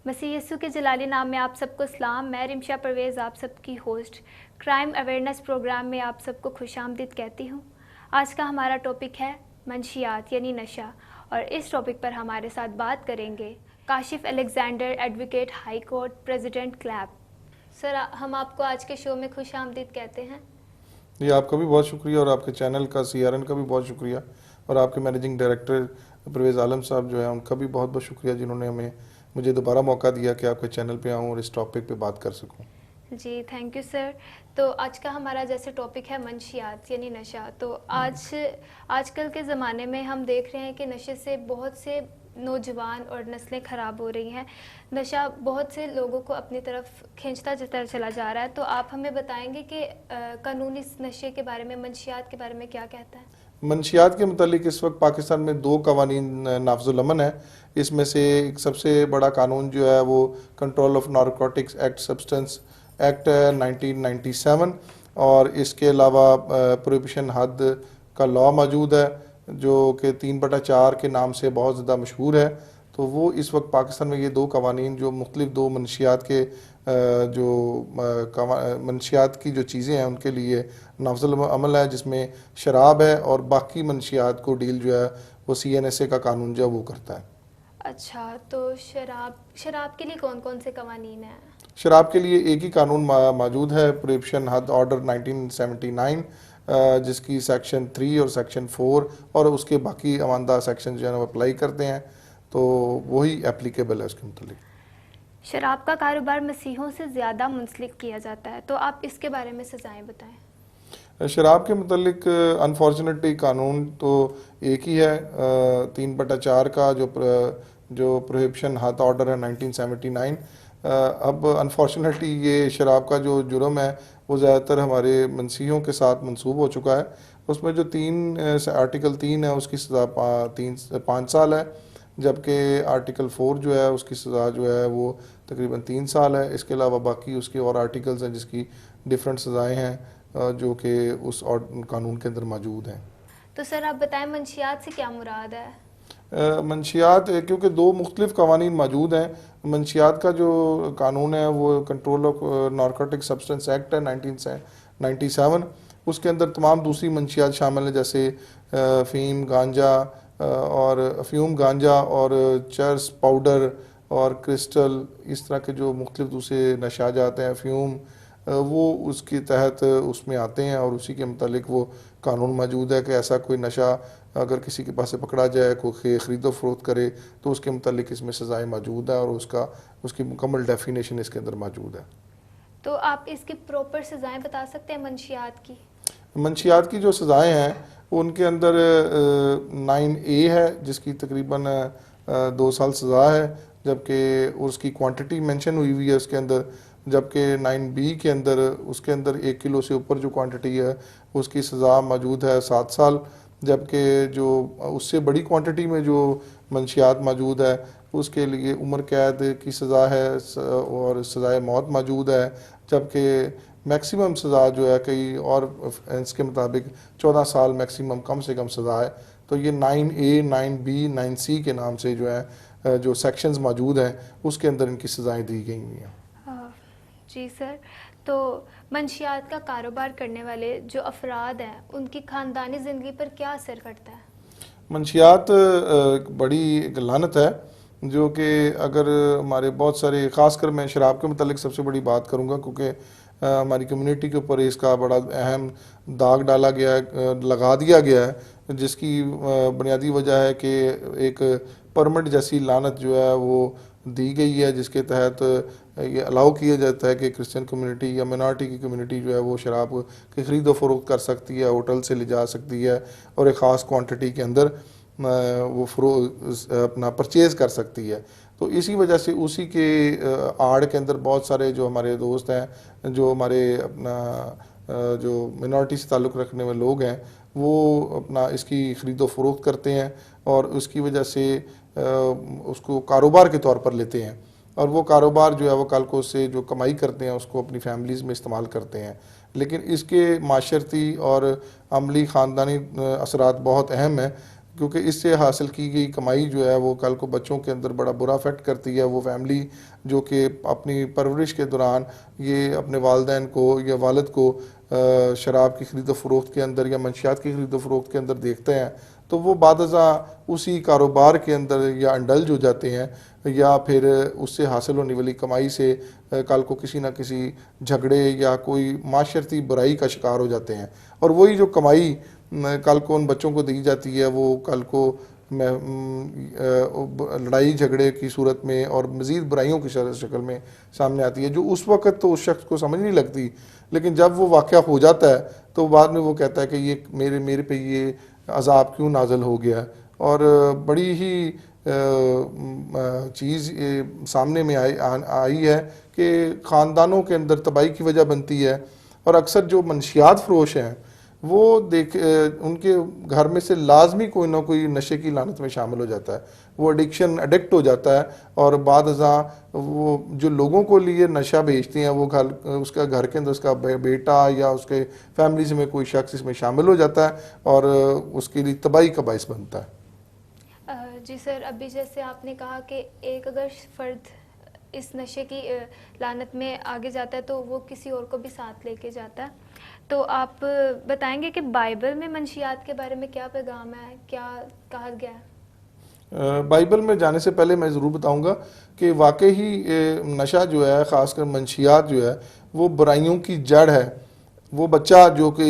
मसीह यीशु के जलाली नाम में आप सबको सलाम। मैं रिमशा परवेज़ आप सबकी होस्ट क्राइम अवेयरनेस प्रोग्राम में आप सबको खुशामदीद कहती हूँ। आज का हमारा टॉपिक है मंशियात यानी नशा, और इस टॉपिक पर हमारे साथ बात करेंगे Kashif Alexander, advocate, high court, president क्लैब। Sir, हम आपको आज के शो में खुशामदीद कहते हैं। जी, आपका भी बहुत शुक्रिया और आपके चैनल का CRN का भी बहुत शुक्रिया, और आपके मैनेजिंग डायरेक्टर परवेज़ आलम साहब जो है उनका भी बहुत बहुत शुक्रिया जिन्होंने मुझे दोबारा मौका दिया कि आपके चैनल पे आऊँ और इस टॉपिक पे बात कर सकूँ। जी थैंक यू सर। तो आज का हमारा जैसे टॉपिक है मंशियात यानी नशा। तो आजकल के ज़माने में हम देख रहे हैं कि नशे से बहुत से नौजवान और नस्लें ख़राब हो रही हैं। नशा बहुत से लोगों को अपनी तरफ खींचता चला जा रहा है। तो आप हमें बताएंगे कि कानून इस नशे के बारे में, मंशियात के बारे में क्या कहता है? मंशियात के मुतालिक इस वक्त पाकिस्तान में 2 कवानीन नाफजुल अमल है। इसमें से एक सबसे बड़ा कानून जो है वो control of narcotics act, substance act 1997, और इसके अलावा प्रोहिबिशन हद का लॉ मौजूद है जो कि 3/4 के नाम से बहुत ज़्यादा मशहूर है। तो वो इस वक्त पाकिस्तान में ये 2 कवानीन जो मुख्तलिफ 2 मंशियात के मंशियात की जो चीज़ें हैं उनके लिए नाफजुल अमल है, जिसमें शराब है, और बाकी मंशियात को डील जो है वो CNSA का कानून जो है वो करता है। अच्छा, तो शराब के लिए कौन कौन से कवानीन हैं? शराब के लिए एक ही कानून मौजूद है, प्रोहिबिशन हद ऑर्डर 1979, जिसकी सेक्शन 3 और सेक्शन 4 और उसके बाकी अमानदा सेक्शन जो है वो अप्लाई करते हैं, तो वही एप्लीकेबल है उसके मुतालिक। शराब का कारोबार मसीहों से ज़्यादा मुंसलिक किया जाता है, तो आप इसके बारे में सजाएं बताएं। शराब के मुतालिक अनफॉर्चुनेटली कानून तो एक ही है, 3/4 का जो प्रोहिबिशन हद ऑर्डर है 1979। अब अनफॉर्चुनेटली ये शराब का जो जुर्म है वो ज़्यादातर हमारे मसीहों के साथ मंसूब हो चुका है। उसमें जो आर्टिकल 3 है उसकी सज़ा 5 साल है, जबकि आर्टिकल 4 जो है उसकी सज़ा जो है वो तकरीबन 3 साल है। इसके अलावा बाकी उसके और आर्टिकल्स हैं जिसकी डिफरेंट सज़ाएँ हैं जो कि उस कानून के अंदर मौजूद हैं। तो सर आप बताएं मंशियात से क्या मुराद है? मंशियात क्योंकि 2 मुख्तलिफ कवानीन मौजूद हैं। मंशियात का जो कानून है वो control of narcotic substance act है 1997। उसके अंदर तमाम दूसरी मंशियात शामिल हैं, जैसे फ़ीम गांजा और अफ्यूम गांजा और चर्स पाउडर और क्रिस्टल, इस तरह के जो मुख्तलिफ दूसरे नशा जाते हैं अफ्यूम, वो उसके तहत उसमें आते हैं, और उसी के मुतालिक वो कानून मौजूद है कि ऐसा कोई नशा अगर किसी के पास से पकड़ा जाए, कोई ख़रीदो फरोख्त करे, तो उसके मुतालिक इसमें सज़ाएँ मौजूद है और उसकी मुकम्मल डेफिनेशन इसके अंदर मौजूद है। तो आप इसकी प्रॉपर सज़ाएं बता सकते हैं मंशियात की? मंशियात की जो सज़ाएँ हैं उनके अंदर 9A है जिसकी तकरीबन 2 साल सज़ा है, जबकि उसकी क्वांटिटी मेंशन हुई है उसके अंदर, जबकि 9B के अंदर उसके अंदर 1 किलो से ऊपर जो क्वांटिटी है उसकी सज़ा मौजूद है 7 साल, जबकि जो उससे बड़ी क्वांटिटी में जो मंशियात मौजूद है उसके लिए उम्र कैद की सज़ा है और सज़ाए मौत मौजूद है, जबकि मैक्सिमम सज़ा जो है कई और इसके मुताबिक 14 साल मैक्सिमम कम से कम सज़ा है। तो ये 9A, 9B, 9C के नाम से जो है जो सेक्शंस मौजूद हैं उसके अंदर इनकी सज़ाएँ दी गई हुई हैं। जी सर, तो मंशियात का कारोबार करने वाले जो अफराद हैं उनकी ख़ानदानी ज़िंदगी पर क्या असर पड़ता है? मंशियात बड़ी एक लानत है जो कि अगर हमारे बहुत सारे, ख़ासकर मैं शराब के मतलब सबसे बड़ी बात करूँगा क्योंकि हमारी कम्युनिटी के ऊपर इसका बड़ा अहम दाग डाला गया है, लगा दिया गया है, जिसकी बुनियादी वजह है कि एक परमिट जैसी लानत जो है वो दी गई है, जिसके तहत ये अलाउ किया जाता है कि क्रिश्चियन कम्युनिटी या मिनॉरिटी की कम्युनिटी जो है वो शराब की ख़रीदो फरोख्त कर सकती है, होटल से ले जा सकती है और एक ख़ास क्वांटिटी के अंदर वो अपना परचेज़ कर सकती है। तो इसी वजह से उसी के आड़ के अंदर बहुत सारे जो हमारे दोस्त हैं, जो हमारे अपना जो मिनॉरिटी से ताल्लुक़ रखने वाले लोग हैं, वो अपना इसकी ख़रीदो फरोख्त करते हैं और उसकी वजह से उसको कारोबार के तौर पर लेते हैं, और वो कारोबार जो है वो कल को उससे जो कमाई करते हैं उसको अपनी फैमिलीज़ में इस्तेमाल करते हैं। लेकिन इसके माशरती और अमली ख़ानदानी असरात बहुत अहम हैं क्योंकि इससे हासिल की गई कमाई जो है वो कल को बच्चों के अंदर बड़ा बुरा इफेक्ट करती है। वो फैमिली जो कि अपनी परवरिश के दौरान ये अपने वालिदैन को या वालिद को शराब की ख़रीद फ़रोख्त के अंदर या मंशियात की ख़रीद फ़रोख्त के अंदर देखते हैं, तो वो बादज़ा उसी कारोबार के अंदर या इंडल्ज हो जाते हैं या फिर उससे हासिल होने वाली कमाई से कल को किसी ना किसी झगड़े या कोई माशरती बुराई का शिकार हो जाते हैं। और वही जो कमाई कल को उन बच्चों को दी जाती है वो कल को लड़ाई झगड़े की सूरत में और मज़ीद बुराइयों की शक्ल में सामने आती है, जो उस वक़्त तो उस शख्स को समझ नहीं लगती, लेकिन जब वो वाक़या हो जाता है तो बाद में वो कहता है कि ये मेरे पे ये अज़ाब क्यों नाज़िल हो गया। और बड़ी ही चीज़ सामने में आई है कि ख़ानदानों के अंदर तबाही की वजह बनती है। और अक्सर जो मंशियात फ़रोश हैं वो उनके घर में से लाजमी कोई ना कोई नशे की लानत में शामिल हो जाता है, वो एडिक्ट हो जाता है। और बाद वो जो लोगों को लिए नशा बेचते हैं वो उसका घर के अंदर उसका बेटा या उसके फैमिली में कोई शख्स इसमें शामिल हो जाता है और उसके लिए तबाही का बाइस बनता है। जी सर, अभी जैसे आपने कहा कि एक अगर फ़र्द इस नशे की लानत में आगे जाता है तो वो किसी और को भी साथ लेके जाता है, तो आप बताएंगे कि बाइबल में मंशियात के बारे में क्या पैगाम है, क्या कहा गया है? बाइबल में जाने से पहले मैं ज़रूर बताऊंगा कि वाकई ही नशा जो है, ख़ासकर मंशियात जो है, वो बुराइयों की जड़ है। वो बच्चा जो कि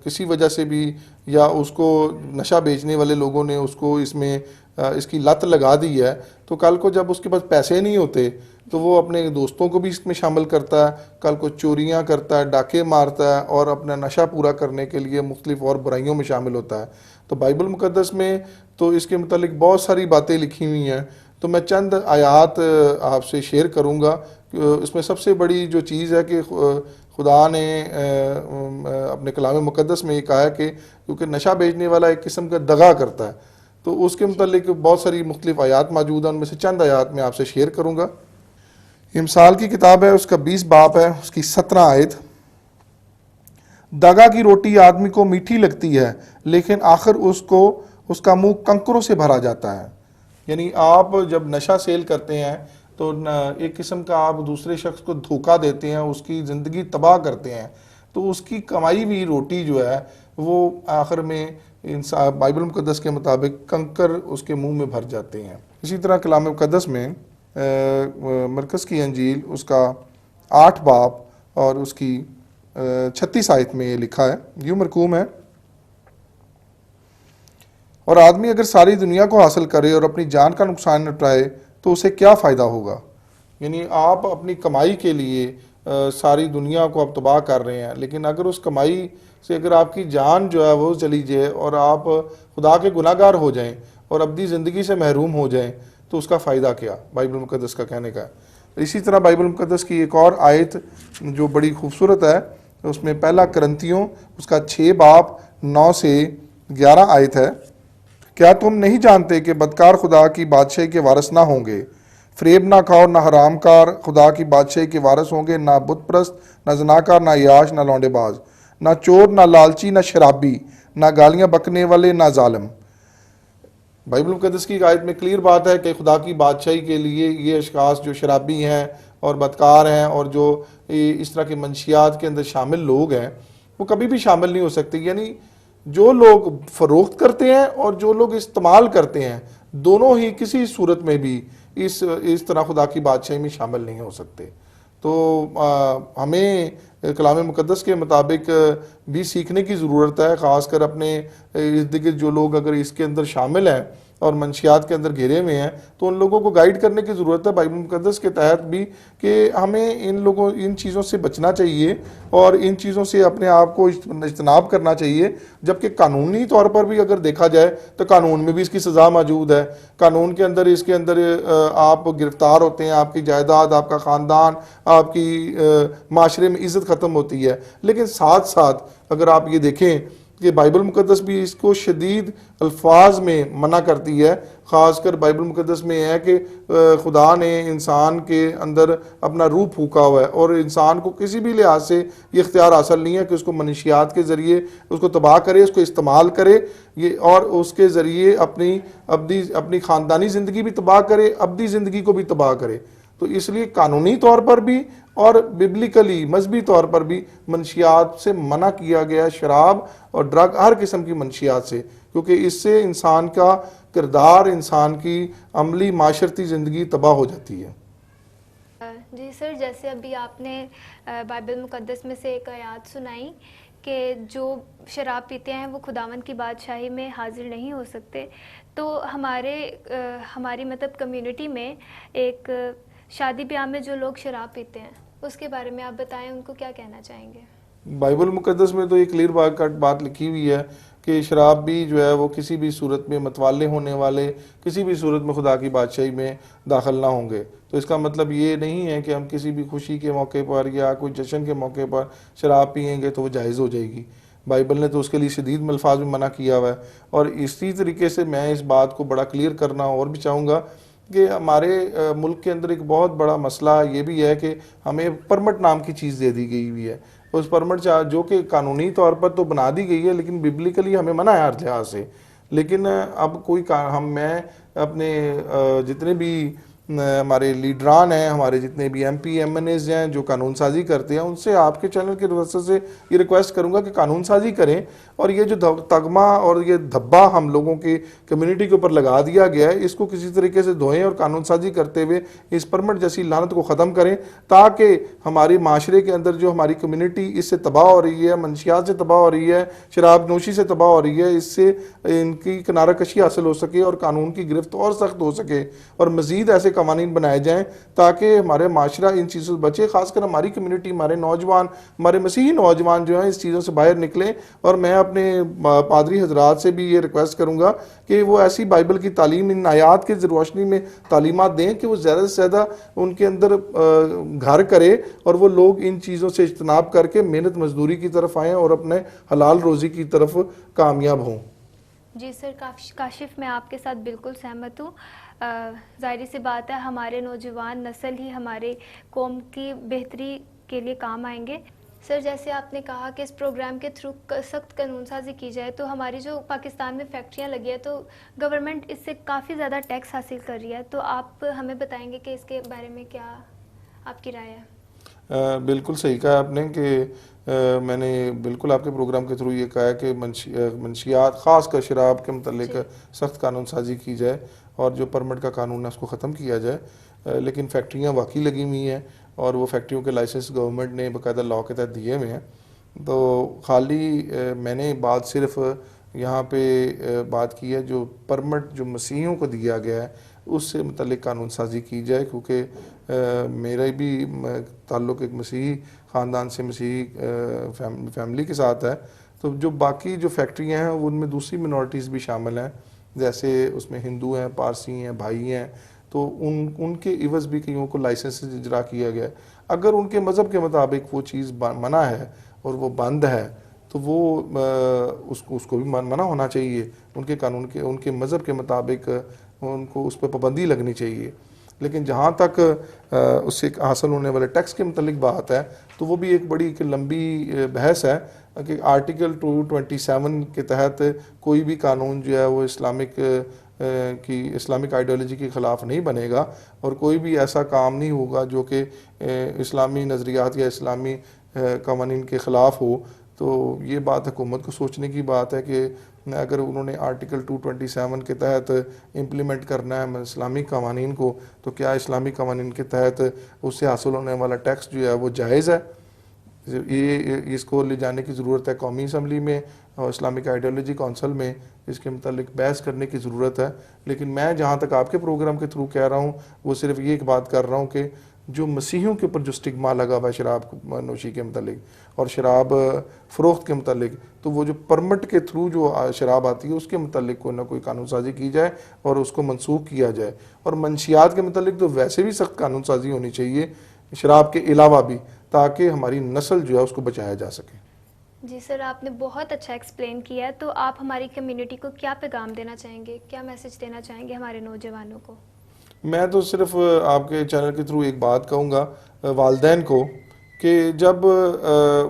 किसी वजह से भी या उसको नशा बेचने वाले लोगों ने उसको इसमें इसकी लत लगा दी है, तो कल को जब उसके पास पैसे नहीं होते तो वो अपने दोस्तों को भी इसमें शामिल करता है, कल को चोरियां करता है, डाके मारता है और अपना नशा पूरा करने के लिए मुख्तलिफ और बुराइयों में शामिल होता है। तो बाइबल मुक़द्दस में तो इसके मुतालिक बहुत सारी बातें लिखी हुई हैं, तो मैं चंद आयात आपसे शेयर करूँगा। इसमें सबसे बड़ी जो चीज़ है कि खुदा ने अपने कलाम मुक़द्दस में ये कहा है कि क्योंकि नशा बेचने वाला एक किस्म का दगा करता है, तो उसके मुतालिक बहुत सारी मुख्तलिफ आयात मौजूद हैं। उनमें से चंद आयात मैं आपसे शेयर करूँगा। इमसाल की किताब है, उसका 20 बाब है, उसकी 17 आयत। दगा की रोटी आदमी को मीठी लगती है लेकिन आखिर उसका मुंह कंकरों से भरा जाता है। यानी आप जब नशा सेल करते हैं तो एक किस्म का आप दूसरे शख्स को धोखा देते हैं, उसकी ज़िंदगी तबाह करते हैं, तो उसकी कमाई हुई रोटी जो है वो आखिर में बाइबल मुक़द्दस के मुताबिक कंकर उसके मुंह में भर जाते हैं। इसी तरह कलाम मुक़द्दस में मरकज़ की अंजील उसका 8 बाब और उसकी 36 आयत में ये लिखा है, यूँ मरकूम है, और आदमी अगर सारी दुनिया को हासिल करे और अपनी जान का नुकसान न उठाए तो उसे क्या फ़ायदा होगा। यानी आप अपनी कमाई के लिए सारी दुनिया को आप तबाह कर रहे हैं, लेकिन अगर उस कमाई से अगर आपकी जान जो है वो चली जाए और आप खुदा के गुनाहगार हो जाएं और अपनी ज़िंदगी से महरूम हो जाएं तो उसका फ़ायदा क्या, बाइबल मुक़द्दस का कहने का है। इसी तरह बाइबल मुक़द्दस की एक और आयत जो बड़ी खूबसूरत है, उसमें पहला करंतियों उसका 6 बाब 9 से 11 आयत है। क्या तुम नहीं जानते कि बदकार खुदा की बादशाही के वारिस ना होंगे? फ़रेब ना खाओ, ना हरामकार खुदा की बादशाही के वारिस होंगे, ना बुत परस्त, ना जनाकार, ना याश, ना लौंडेबाज, ना चोर, ना लालची, ना शराबी, ना गालियाँ बकने वाले, ना जालिम। बाइबल मुक़द्दस की आयत में क्लियर बात है कि खुदा की बादशाही के लिए ये अशखास जो शराबी हैं और बदकार हैं और जो इस तरह के मंशियात के अंदर शामिल लोग हैं वो कभी भी शामिल नहीं हो सकते। यानी जो लोग फ़रोख्त करते हैं और जो लोग इस्तेमाल करते हैं, दोनों ही किसी सूरत में भी इस तरह खुदा की बादशाही में शामिल नहीं हो सकते। तो हमें कलाम मुक़द्दस के मुताबिक भी सीखने की ज़रूरत है, ख़ासकर अपने इर्द गिर्द जो लोग अगर इसके अंदर शामिल हैं और मंशियात के अंदर घिरे हुए हैं तो उन लोगों को गाइड करने की ज़रूरत है बाइबल मुक़द्दस के तहत भी कि हमें इन चीज़ों से बचना चाहिए और इन चीज़ों से अपने आप को इज्तनाब करना चाहिए। जबकि कानूनी तौर पर भी अगर देखा जाए तो कानून में भी इसकी सज़ा मौजूद है। कानून के अंदर इसके अंदर आप गिरफ़्तार होते हैं, आपकी जायदाद, आपका ख़ानदान, आपकी माशरे में इज़्ज़त ख़त्म होती है। लेकिन साथ साथ अगर आप ये देखें कि बाइबल मुकद्दस भी इसको शदीद अल्फाज में मना करती है। ख़ासकर बाइबल मुकद्दस में है कि खुदा ने इंसान के अंदर अपना रूह फूका हुआ है और इंसान को किसी भी लिहाज से ये इख्तियार हासिल नहीं है कि उसको मनशियात के ज़रिए उसको तबाह करे, उसको इस्तेमाल करे ये, और उसके ज़रिए अपनी ख़ानदानी ज़िंदगी भी तबाह करे, अब्दी ज़िंदगी को भी तबाह करे। तो इसलिए कानूनी तौर पर भी और बिब्लिकली मजहबी तौर पर भी मंशियात से मना किया गया, शराब और ड्रग, हर किस्म की मंशियात से, क्योंकि इससे इंसान का किरदार, इंसान की अमली माशरती ज़िंदगी तबाह हो जाती है। जी सर, जैसे अभी आपने बाइबल मुकद्दस में से एक आयत सुनाई कि जो शराब पीते हैं वो खुदावंद की बादशाही में हाजिर नहीं हो सकते, तो हमारी मतलब कम्युनिटी में एक शादी ब्याह में जो लोग शराब पीते हैं उसके बारे में आप बताएं, उनको क्या कहना चाहेंगे? बाइबल मुकद्दस में तो एक क्लियर बात लिखी हुई है कि शराब भी जो है वो किसी भी सूरत में मतवाले होने वाले किसी भी सूरत में खुदा की बादशाही में दाखिल ना होंगे। तो इसका मतलब ये नहीं है कि हम किसी भी खुशी के मौके पर या कोई जश्न के मौके पर शराब पियेंगे तो वो जायज़ हो जाएगी। बाइबल ने तो उसके लिए शदीद अल्फाज में मना किया हुआ है। और इसी तरीके से मैं इस बात को बड़ा क्लियर करना और भी चाहूँगा कि हमारे मुल्क के अंदर एक बहुत बड़ा मसला ये भी है कि हमें परमिट नाम की चीज़ दे दी गई हुई है। उस परमिट जो कि कानूनी तौर पर तो बना दी गई है, लेकिन बिब्लिकली हमें मना है हर लिहाज से। लेकिन अब मैं अपने जितने भी हमारे लीडरान हैं, हमारे जितने भी MP MNAs हैं जो कानून साजी करते हैं, उनसे आपके चैनल के वजह से ये रिक्वेस्ट करूंगा कि कानून साजी करें और ये जो तगमा और ये धब्बा हम लोगों की कम्युनिटी के ऊपर लगा दिया गया है, इसको किसी तरीके से धोएं और कानून साजी करते हुए इस परमिट जैसी लानत को ख़त्म करें, ताकि हमारे माशरे के अंदर जो हमारी कम्युनिटी इससे तबाह हो रही है, मंशियात से तबाह हो रही है, शराब नोशी से तबाह हो रही है, इससे इनकी किनारा कशी हासिल हो सके और कानून की गिरफ्त और सख्त हो सके और मज़ीद ऐसे कवानीन बनाए जाएं ताकि हमारे माशरा इन चीज़ों से बचे। खासकर हमारी कम्युनिटी, हमारे नौजवान, हमारे मसीही नौजवान जो हैं इस चीज़ों से बाहर निकलें। और मैं अपने पादरी हजरात से भी ये रिक्वेस्ट करूँगा कि वो ऐसी बाइबल की तालीम इन आयात की रोशनी में तालीमात दें कि वो ज़्यादा से ज़्यादा उनके अंदर घर करे और वो लोग इन चीज़ों से इज्तनाब करके मेहनत मजदूरी की तरफ आएँ और अपने हलाल रोज़ी की तरफ कामयाब हों। जी सर, काशिफ मैं आपके साथ बिल्कुल सहमत हूँ। ज़ाहिर सी बात है, हमारे नौजवान नस्ल ही हमारे कौम की बेहतरी के लिए काम आएंगे। सर, जैसे आपने कहा कि इस प्रोग्राम के थ्रू सख्त कानून साजी की जाए, तो हमारी जो पाकिस्तान में फैक्ट्रियाँ लगी है तो गवर्नमेंट इससे काफ़ी ज़्यादा टैक्स हासिल कर रही है, तो आप हमें बताएंगे कि इसके बारे में क्या आपकी राय है? बिल्कुल सही कहा आपने कि मैंने बिल्कुल आपके प्रोग्राम के थ्रू ये कहा है कि मंशियात ख़ासकर शराब के मतलब सख्त कानून साजी की जाए और जो परमिट का कानून है उसको ख़त्म किया जाए। लेकिन फैक्ट्रियाँ वाकई लगी हुई हैं और वो फैक्ट्रियों के लाइसेंस गवर्नमेंट ने बाकायदा लॉ के तहत दिए हुए हैं। तो खाली मैंने बात सिर्फ यहाँ पे बात की है जो परमिट जो मसीहियों को दिया गया है उससे मुतल्लिक कानून साजी की जाए, क्योंकि मेरा भी ताल्लुक़ एक मसीही ख़ानदान से, मसीही फैमिली के साथ है। तो जो बाकी जो फैक्ट्रियाँ हैं उनमें दूसरी मिनॉरिटीज़ भी शामिल हैं, जैसे उसमें हिंदू हैं, पारसी हैं, भाई हैं, तो उनके इवज़ भी कईयों को लाइसेंस इजरा किया गया। अगर उनके मज़हब के मुताबिक वो चीज़ मना है और वो बंद है तो वो उसको भी मना होना चाहिए। उनके कानून के, उनके मज़हब के मुताबिक उनको उस पर पाबंदी लगनी चाहिए। लेकिन जहाँ तक उससे हासिल होने वाले टैक्स के मुतल्लिक बात है तो वो भी एक बड़ी लंबी बहस है कि आर्टिकल 227 के तहत कोई भी कानून जो है वो इस्लामिक आइडियोलॉजी के ख़िलाफ़ नहीं बनेगा और कोई भी ऐसा काम नहीं होगा जो कि इस्लामी नज़रियात या इस्लामी कवानीन के ख़िलाफ़ हो। तो ये बात हुकूमत को सोचने की बात है कि अगर उन्होंने आर्टिकल 227 के तहत इम्प्लीमेंट करना है इस्लामी कवानीन को, तो क्या इस्लामी कवानीन के तहत उससे हासिल होने वाला टैक्स जो है वो जायज़ है? ये इसको ले जाने की ज़रूरत है कौमी असम्बली में और इस्लामिक आइडियोलॉजी कौंसल में, इसके मतलब बहस करने की ज़रूरत है। लेकिन मैं जहाँ तक आपके प्रोग्राम के थ्रू कह रहा हूँ वो सिर्फ ये एक बात कर रहा हूँ कि जो मसीहियों के ऊपर जो स्टिग्मा लगा हुआ है शराब नोशी के मतलब और शराब फ़रोख्त के मतलब, तो वो जो परमिट के थ्रू जो शराब आती है उसके मतलब कोई ना कोई कानून साजी की जाए और उसको मनसूख किया जाए। और मंशियात के मतलब तो वैसे भी सख्त कानून साजी होनी चाहिए शराब के अलावा भी, ताकि हमारी नस्ल जो है उसको बचाया जा सके। जी सर, आपने बहुत अच्छा एक्सप्लेन किया है। तो आप हमारी कम्युनिटी को क्या पैगाम देना चाहेंगे, क्या मैसेज देना चाहेंगे हमारे नौजवानों को? मैं तो सिर्फ आपके चैनल के थ्रू एक बात कहूँगा वालदैन को, कि जब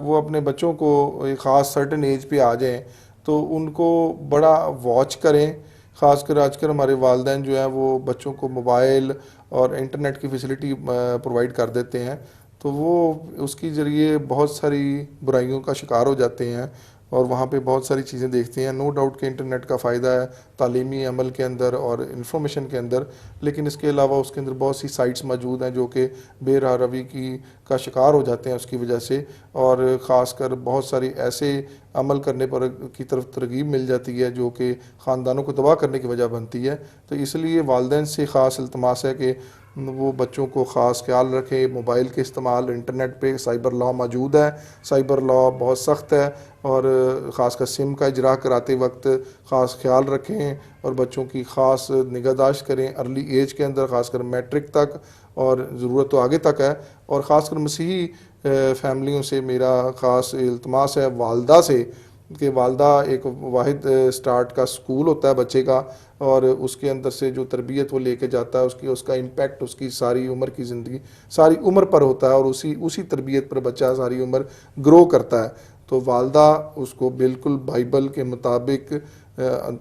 वो अपने बच्चों को एक ख़ास सर्टेन एज पे आ जाएं तो उनको बड़ा वॉच करें। ख़ासकर आजकल हमारे वालदैन जो हैं वो बच्चों को मोबाइल और इंटरनेट की फैसिलिटी प्रोवाइड कर देते हैं, तो वो उसके ज़रिए बहुत सारी बुराइयों का शिकार हो जाते हैं और वहाँ पे बहुत सारी चीज़ें देखते हैं। नो डाउट कि इंटरनेट का फ़ायदा है तालीमी अमल के अंदर और इंफॉर्मेशन के अंदर, लेकिन इसके अलावा उसके अंदर बहुत सी साइट्स मौजूद हैं जो कि बेरहरवी की का शिकार हो जाते हैं उसकी वजह से, और ख़ासकर बहुत सारी ऐसे अमल करने पर की तरफ तरगीब मिल जाती है जो कि ख़ानदानों को तबाह करने की वजह बनती है। तो इसलिए वालदैन से ख़ास इल्तमास है कि वो बच्चों को ख़ास ख्याल रखें। मोबाइल के इस्तेमाल, इंटरनेट पे साइबर लॉ मौजूद है, साइबर लॉ बहुत सख्त है, और ख़ासकर सिम का इजरा कराते वक्त ख़ास ख्याल रखें और बच्चों की ख़ास निगहदाश्त करें अर्ली एज के अंदर, ख़ासकर मैट्रिक तक, और ज़रूरत तो आगे तक है। और ख़ासकर मसीही फैमिलियों से मेरा ख़ास इल्तमास है वालदा से, कि वालदा एक वाहिद स्टार्ट का स्कूल होता है बच्चे का, और उसके अंदर से जो तरबियत वो लेके जाता है उसका इम्पैक्ट उसकी सारी उम्र की ज़िंदगी, सारी उम्र पर होता है, और उसी तरबियत पर बच्चा सारी उम्र ग्रो करता है। तो वालदा उसको बिल्कुल बाइबल के मुताबिक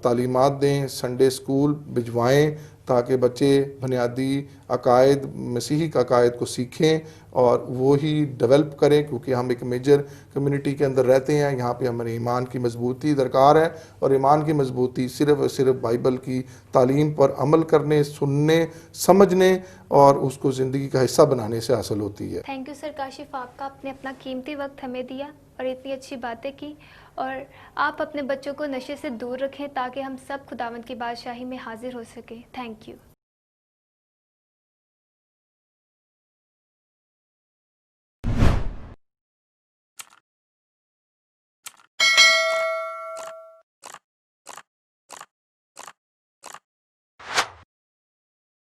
तालीमात दें, संडे स्कूल भिजवाएं ताकि बच्चे बुनियादी अकायद, मसीही अकायद को सीखें और वो ही डेवलप करें, क्योंकि हम एक मेजर कम्युनिटी के अंदर रहते हैं। यहाँ पे हमारे ईमान की मजबूती दरकार है, और ईमान की मजबूती सिर्फ़ और सिर्फ बाइबल की तालीम पर अमल करने, सुनने, समझने और उसको ज़िंदगी का हिस्सा बनाने से हासिल होती है। थैंक यू सर काशिफ, आपका आपने अपना कीमती वक्त हमें दिया और इतनी अच्छी बातें की। और आप अपने बच्चों को नशे से दूर रखें ताकि हम सब खुदावंद की बादशाही में हाजिर हो सकें। Thank you.